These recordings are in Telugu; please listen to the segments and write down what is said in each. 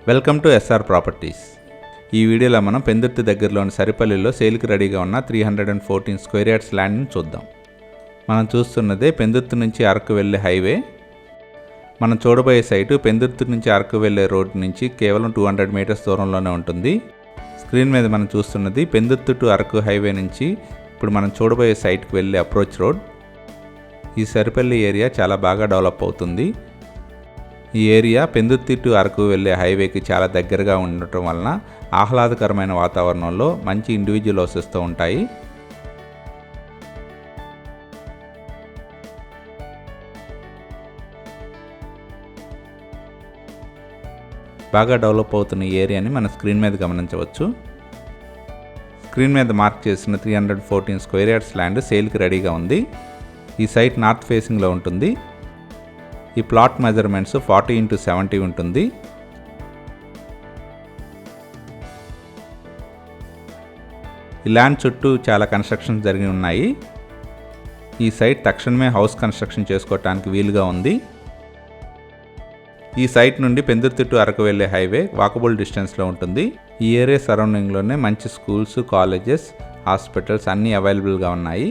Welcome to SR properties. ఈ వీడియోలో మనం పెందుర్తి దగ్గరలోని సరిపల్లిలో సేల్కి రెడీగా ఉన్న 314 స్క్వేర్ యార్డ్స్ ల్యాండ్ని చూద్దాం. మనం చూస్తున్నదే పెందుర్తి నుంచి అరకు వెళ్ళే హైవే. మనం చూడబోయే సైటు పెందుర్తి నుంచి అరకు వెళ్ళే రోడ్ నుంచి కేవలం 200 మీటర్స్ దూరంలోనే ఉంటుంది. స్క్రీన్ మీద మనం చూస్తున్నది పెందుర్తి టు అరకు హైవే నుంచి ఇప్పుడు మనం చూడబోయే సైట్కి వెళ్ళే అప్రోచ్ రోడ్. ఈ సరిపల్లి ఏరియా చాలా బాగా డెవలప్ అవుతుంది. ఈ ఏరియా పెందుర్తి టు అరకు వెళ్ళే హైవేకి చాలా దగ్గరగా ఉండటం వలన ఆహ్లాదకరమైన వాతావరణంలో మంచి ఇండివిజువల్ హౌసెస్తో ఉంటాయి. బాగా డెవలప్ అవుతున్న ఈ ఏరియాని మన స్క్రీన్ మీద గమనించవచ్చు. స్క్రీన్ మీద మార్క్ చేసిన 314 స్క్వేర్ యార్డ్స్ ల్యాండ్ సేల్కి రెడీగా ఉంది. ఈ సైట్ నార్త్ ఫేసింగ్లో ఉంటుంది. ఈ ప్లాట్ మెజర్మెంట్స్ 40x70 ఉంటుంది. ఈ ల్యాండ్ చుట్టూ చాలా కన్స్ట్రక్షన్స్ జరిగి ఉన్నాయి. ఈ సైట్ తక్షణమే హౌస్ కన్స్ట్రక్షన్ చేసుకోవటానికి వీలుగా ఉంది. ఈ సైట్ నుండి పెందుర్తి టు అరకు వెళ్ళే హైవే వాకబుల్ డిస్టెన్స్లో ఉంటుంది. ఈ ఏరియా సరౌండింగ్లోనే మంచి స్కూల్స్, కాలేజెస్, హాస్పిటల్స్ అన్నీ అవైలబుల్గా ఉన్నాయి.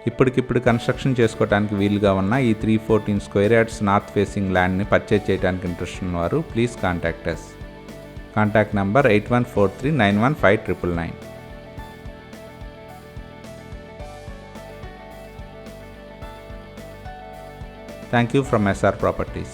ఇప్పటికిప్పుడు కన్స్ట్రక్షన్ చేసుకోవడానికి వీలుగా ఉన్న ఈ 314 స్క్వేర్ యార్డ్స్ నార్త్ ఫేసింగ్ ల్యాండ్ని పర్చేజ్ చేయడానికి ఇంట్రెస్ట్ ఉన్నవారు please contact us. Contact number 8143915999. Thank you from SR Properties.